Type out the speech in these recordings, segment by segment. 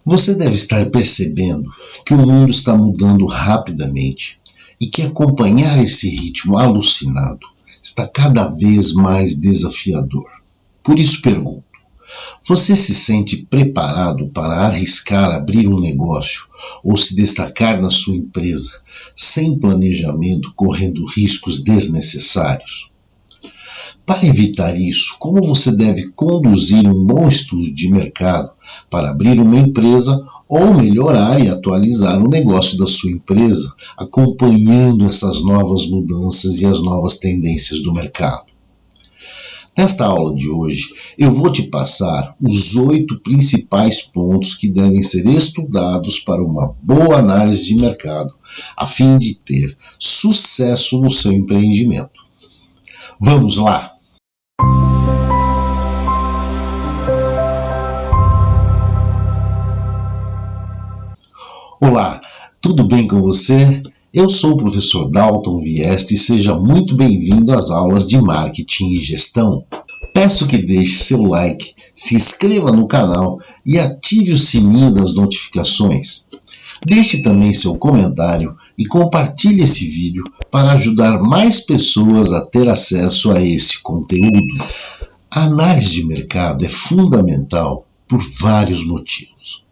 Você deve estar percebendo que o mundo está mudando rapidamente e que acompanhar esse ritmo alucinado está cada vez mais desafiador. Por isso pergunto, você se sente preparado para arriscar abrir um negócio ou se destacar na sua empresa sem planejamento, correndo riscos desnecessários? Para evitar isso, como você deve conduzir um bom estudo de mercado para abrir uma empresa ou melhorar e atualizar o negócio da sua empresa, acompanhando essas novas mudanças e as novas tendências do mercado? Nesta aula de hoje, eu vou te passar os 8 principais pontos que devem ser estudados para uma boa análise de mercado, a fim de ter sucesso no seu empreendimento. Vamos lá! Olá, tudo bem com você? Eu sou o professor Dalton Vieste e seja muito bem-vindo às aulas de Marketing e Gestão. Peço que deixe seu like, se inscreva no canal e ative o sininho das notificações. Deixe também seu comentário e compartilhe esse vídeo para ajudar mais pessoas a ter acesso a esse conteúdo. A análise de mercado é fundamental por vários motivos.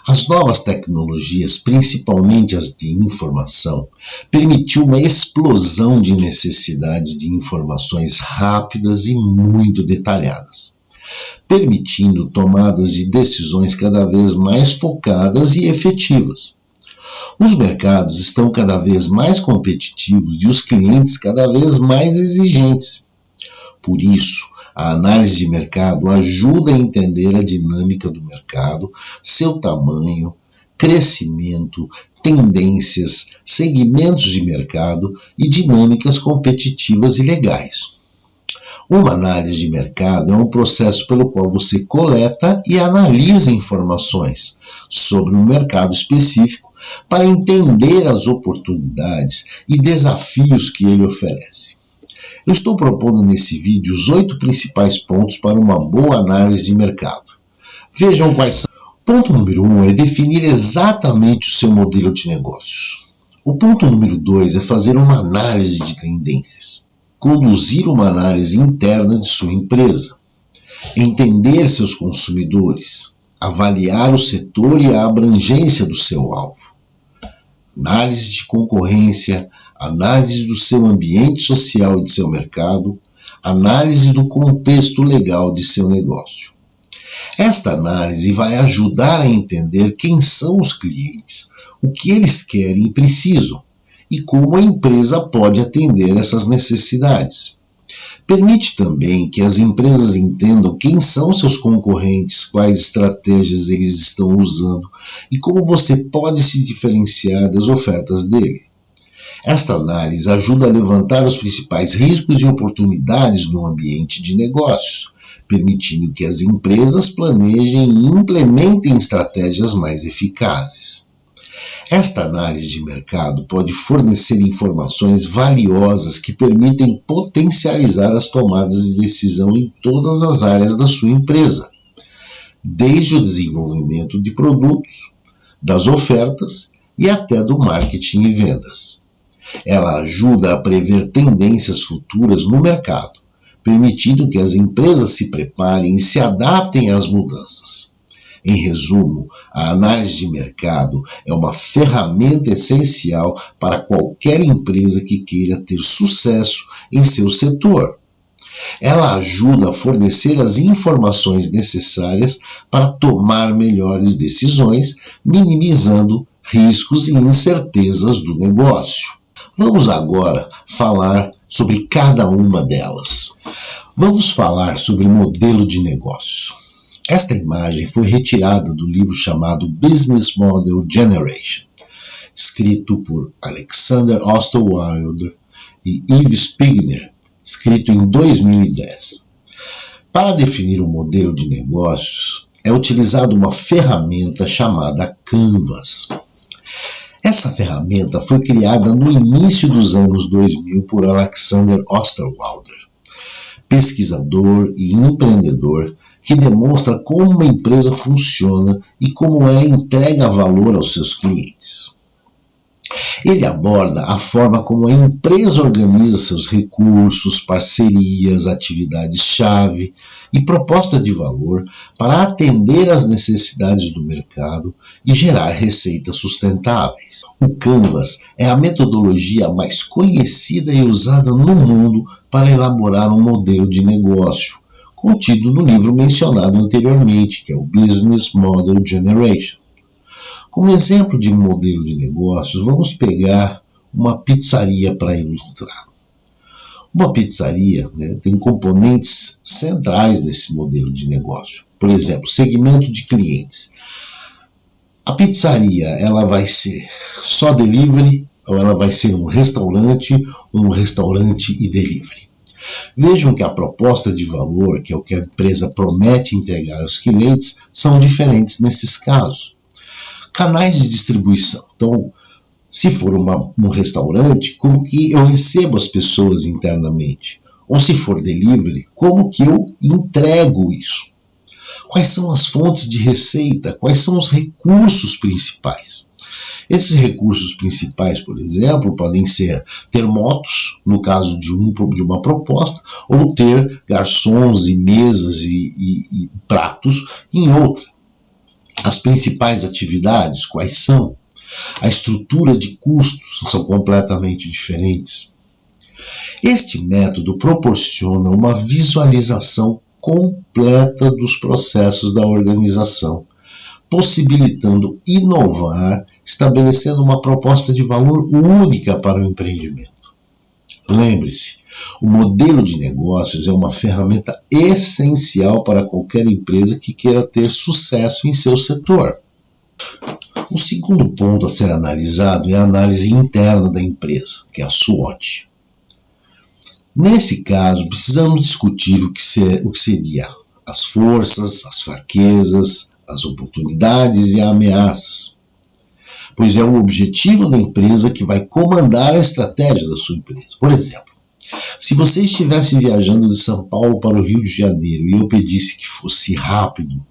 As novas tecnologias, principalmente as de informação, permitiu uma explosão de necessidades de informações rápidas e muito detalhadas, permitindo tomadas de decisões cada vez mais focadas e efetivas. Os mercados estão cada vez mais competitivos e os clientes cada vez mais exigentes. Por isso, a análise de mercado ajuda a entender a dinâmica do mercado, seu tamanho, crescimento, tendências, segmentos de mercado e dinâmicas competitivas e legais. Uma análise de mercado é um processo pelo qual você coleta e analisa informações sobre um mercado específico para entender as oportunidades e desafios que ele oferece. Eu estou propondo nesse vídeo os 8 principais pontos para uma boa análise de mercado. Vejam quais são. Ponto número 1 é definir exatamente o seu modelo de negócios. O ponto número 2 é fazer uma análise de tendências. Conduzir uma análise interna de sua empresa. Entender seus consumidores. Avaliar o setor e a abrangência do seu alvo. Análise de concorrência, análise do seu ambiente social e de seu mercado, análise do contexto legal de seu negócio. Esta análise vai ajudar a entender quem são os clientes, o que eles querem e precisam, e como a empresa pode atender essas necessidades. Permite também que as empresas entendam quem são seus concorrentes, quais estratégias eles estão usando e como você pode se diferenciar das ofertas dele. Esta análise ajuda a levantar os principais riscos e oportunidades no ambiente de negócios, permitindo que as empresas planejem e implementem estratégias mais eficazes. Esta análise de mercado pode fornecer informações valiosas que permitem potencializar as tomadas de decisão em todas as áreas da sua empresa, desde o desenvolvimento de produtos, das ofertas e até do marketing e vendas. Ela ajuda a prever tendências futuras no mercado, permitindo que as empresas se preparem e se adaptem às mudanças. Em resumo, a análise de mercado é uma ferramenta essencial para qualquer empresa que queira ter sucesso em seu setor. Ela ajuda a fornecer as informações necessárias para tomar melhores decisões, minimizando riscos e incertezas do negócio. Vamos agora falar sobre cada uma delas. Vamos falar sobre modelo de negócio. Esta imagem foi retirada do livro chamado Business Model Generation, escrito por Alexander Osterwalder e Yves Spigner, escrito em 2010. Para definir um modelo de negócios, é utilizada uma ferramenta chamada Canvas. Essa ferramenta foi criada no início dos anos 2000 por Alexander Osterwalder, pesquisador e empreendedor que demonstra como uma empresa funciona e como ela entrega valor aos seus clientes. Ele aborda a forma como a empresa organiza seus recursos, parcerias, atividades-chave e proposta de valor para atender às necessidades do mercado e gerar receitas sustentáveis. O Canvas é a metodologia mais conhecida e usada no mundo para elaborar um modelo de negócio, contido no livro mencionado anteriormente, que é o Business Model Generation. Como exemplo de modelo de negócios, vamos pegar uma pizzaria para ilustrar. Uma pizzaria, tem componentes centrais nesse modelo de negócio. Por exemplo, segmento de clientes. A pizzaria, ela vai ser só delivery ou ela vai ser um restaurante e delivery? Vejam que a proposta de valor, que é o que a empresa promete entregar aos clientes, são diferentes nesses casos. Canais de distribuição. Então, se for um restaurante, como que eu recebo as pessoas internamente? Ou se for delivery, como que eu entrego isso? Quais são as fontes de receita? Quais são os recursos principais? Esses recursos principais, por exemplo, podem ser ter motos, no caso de uma proposta, ou ter garçons e mesas e pratos em outra. As principais atividades, quais são? A estrutura de custos são completamente diferentes. Este método proporciona uma visualização completa dos processos da organização, possibilitando inovar, estabelecendo uma proposta de valor única para o empreendimento. Lembre-se, o modelo de negócios é uma ferramenta essencial para qualquer empresa que queira ter sucesso em seu setor. O segundo ponto a ser analisado é a análise interna da empresa, que é a SWOT. Nesse caso, precisamos discutir o que seria as forças, as fraquezas, as oportunidades e as ameaças, pois é o objetivo da empresa que vai comandar a estratégia da sua empresa. Por exemplo, se você estivesse viajando de São Paulo para o Rio de Janeiro e eu pedisse que fosse rápido,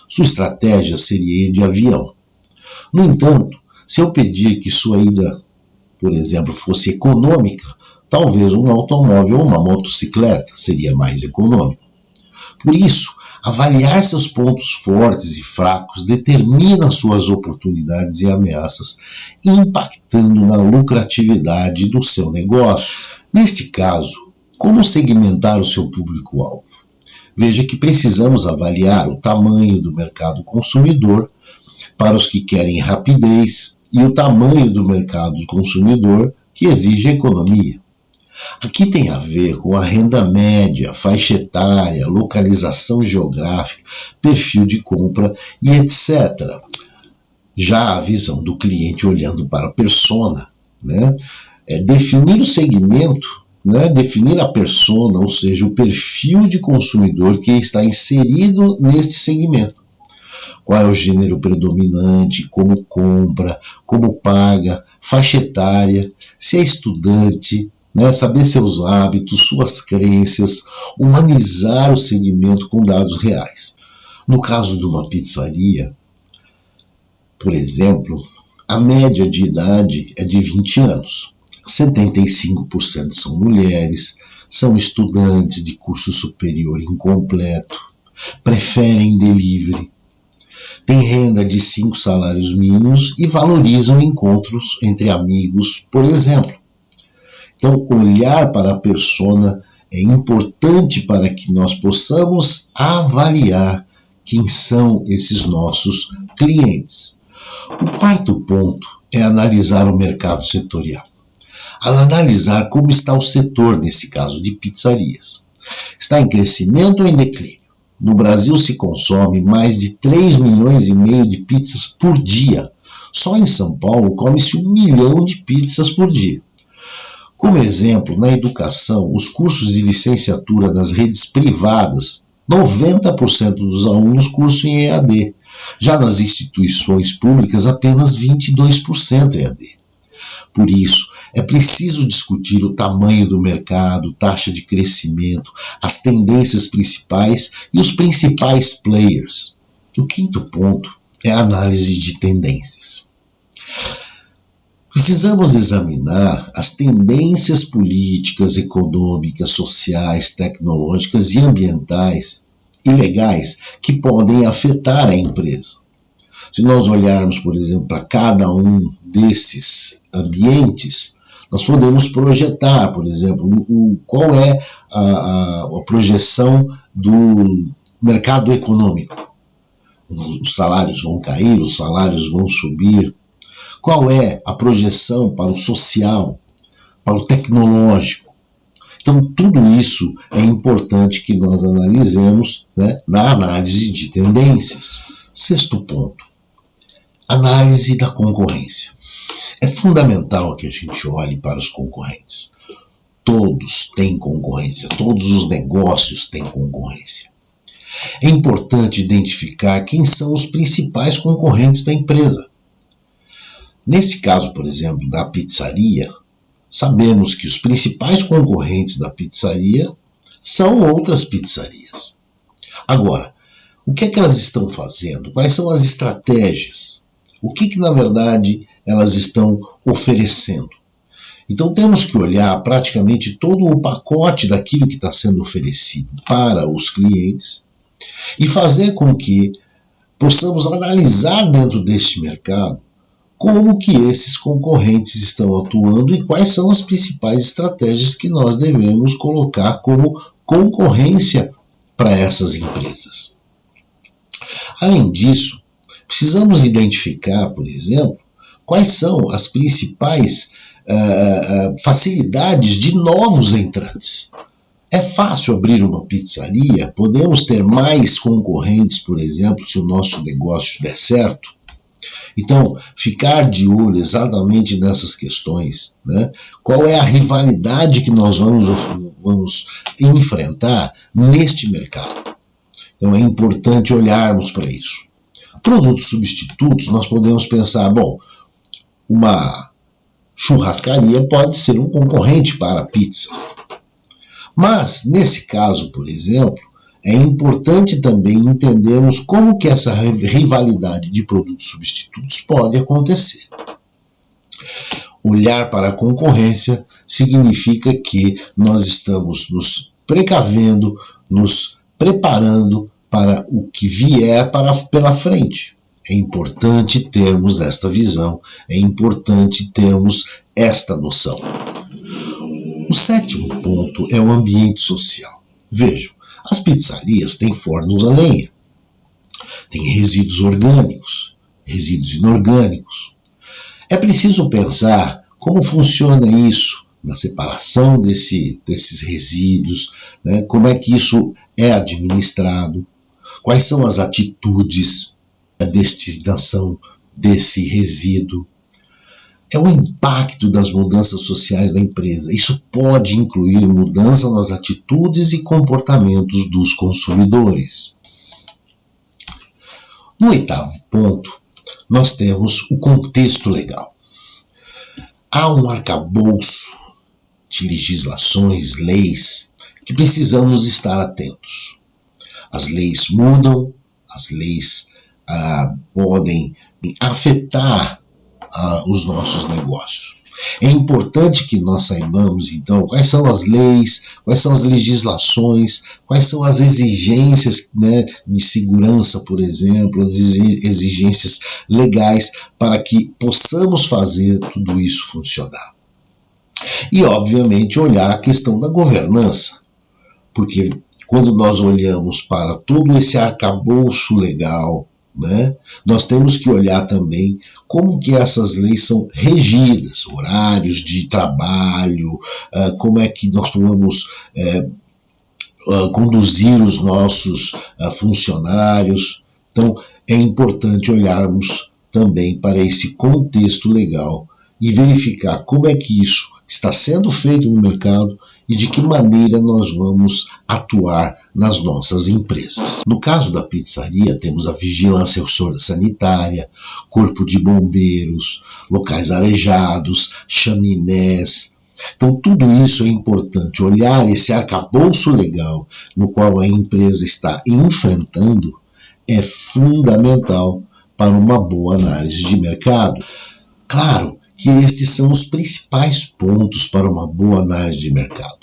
sua estratégia seria ir de avião. No entanto, se eu pedir que sua ida, por exemplo, fosse econômica, talvez um automóvel ou uma motocicleta seria mais econômico. Por isso, avaliar seus pontos fortes e fracos determina suas oportunidades e ameaças, impactando na lucratividade do seu negócio. Neste caso, como segmentar o seu público-alvo? Veja que precisamos avaliar o tamanho do mercado consumidor para os que querem rapidez e o tamanho do mercado consumidor que exige economia. Aqui tem a ver com a renda média, faixa etária, localização geográfica, perfil de compra e etc. Já a visão do cliente olhando para a persona, é definir o segmento, definir a persona, ou seja, o perfil de consumidor que está inserido neste segmento. Qual é o gênero predominante, como compra, como paga, faixa etária, se é estudante, saber seus hábitos, suas crenças, humanizar o segmento com dados reais. No caso de uma pizzaria, por exemplo, a média de idade é de 20 anos. 75% são mulheres, são estudantes de curso superior incompleto, preferem delivery, têm renda de 5 salários mínimos e valorizam encontros entre amigos, por exemplo. Então, olhar para a persona é importante para que nós possamos avaliar quem são esses nossos clientes. O quarto ponto é analisar o mercado setorial. Analisar como está o setor, nesse caso de pizzarias. Está em crescimento ou em declínio? No Brasil se consome mais de 3,5 milhões de pizzas por dia. Só em São Paulo come-se 1 milhão de pizzas por dia. Como exemplo, na educação, os cursos de licenciatura nas redes privadas, 90% dos alunos cursam em EAD. Já nas instituições públicas, apenas 22% EAD. Por isso, é preciso discutir o tamanho do mercado, taxa de crescimento, as tendências principais e os principais players. O quinto ponto é a análise de tendências. Precisamos examinar as tendências políticas, econômicas, sociais, tecnológicas e ambientais e legais que podem afetar a empresa. Se nós olharmos, por exemplo, para cada um desses ambientes, nós podemos projetar, por exemplo, qual é a projeção do mercado econômico. Os salários vão cair, os salários vão subir. Qual é a projeção para o social, para o tecnológico? Então, tudo isso é importante que nós analisemos, né, na análise de tendências. Sexto ponto, análise da concorrência. É fundamental que a gente olhe para os concorrentes. Todos têm concorrência, todos os negócios têm concorrência. É importante identificar quem são os principais concorrentes da empresa. Nesse caso, por exemplo, da pizzaria, sabemos que os principais concorrentes da pizzaria são outras pizzarias. Agora, o que é que elas estão fazendo? Quais são as estratégias? O que na verdade, elas estão oferecendo? Então, temos que olhar praticamente todo o pacote daquilo que está sendo oferecido para os clientes e fazer com que possamos analisar dentro deste mercado como que esses concorrentes estão atuando e quais são as principais estratégias que nós devemos colocar como concorrência para essas empresas. Além disso, precisamos identificar, por exemplo, quais são as principais facilidades de novos entrantes. É fácil abrir uma pizzaria? Podemos ter mais concorrentes, por exemplo, se o nosso negócio der certo? Então, ficar de olho exatamente nessas questões, né? Qual é a rivalidade que nós vamos enfrentar neste mercado? Então, é importante olharmos para isso. Produtos substitutos, nós podemos pensar, bom, uma churrascaria pode ser um concorrente para a pizza. Mas, nesse caso, por exemplo, é importante também entendermos como que essa rivalidade de produtos substitutos pode acontecer. Olhar para a concorrência significa que nós estamos nos precavendo, nos preparando para o que vier pela frente. É importante termos esta visão, é importante termos esta noção. O sétimo ponto é o ambiente social. Vejam, as pizzarias têm fornos a lenha, têm resíduos orgânicos, resíduos inorgânicos. É preciso pensar como funciona isso na separação desses resíduos, né? Como é que isso é administrado, quais são as atitudes da destinação desse resíduo. É o impacto das mudanças sociais da empresa. Isso pode incluir mudança nas atitudes e comportamentos dos consumidores. No oitavo ponto, nós temos o contexto legal. Há um arcabouço de legislações, leis, que precisamos estar atentos. As leis mudam, as leis podem afetar os nossos negócios. É importante que nós saibamos, então, quais são as leis, quais são as legislações, quais são as exigências, né, de segurança, por exemplo, as exigências legais para que possamos fazer tudo isso funcionar. E, obviamente, olhar a questão da governança, porque quando nós olhamos para todo esse arcabouço legal, né, nós temos que olhar também como que essas leis são regidas, horários de trabalho, como é que nós vamos conduzir os nossos funcionários. Então, é importante olharmos também para esse contexto legal e verificar como é que isso está sendo feito no mercado e de que maneira nós vamos atuar nas nossas empresas. No caso da pizzaria, temos a vigilância sanitária, corpo de bombeiros, locais arejados, chaminés. Então, tudo isso é importante. Olhar esse arcabouço legal no qual a empresa está enfrentando é fundamental para uma boa análise de mercado. Claro que estes são os principais pontos para uma boa análise de mercado.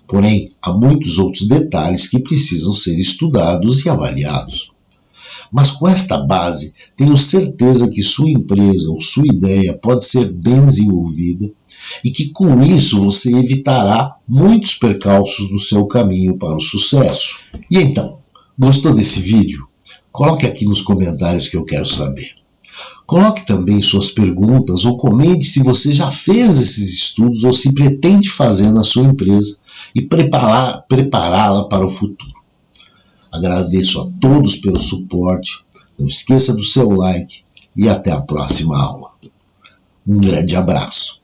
Porém, há muitos outros detalhes que precisam ser estudados e avaliados. Mas com esta base, tenho certeza que sua empresa ou sua ideia pode ser bem desenvolvida e que com isso você evitará muitos percalços no seu caminho para o sucesso. E então, gostou desse vídeo? Coloque aqui nos comentários que eu quero saber. Coloque também suas perguntas ou comente se você já fez esses estudos ou se pretende fazer na sua empresa e prepará-la para o futuro. Agradeço a todos pelo suporte, não esqueça do seu like e até a próxima aula. Um grande abraço.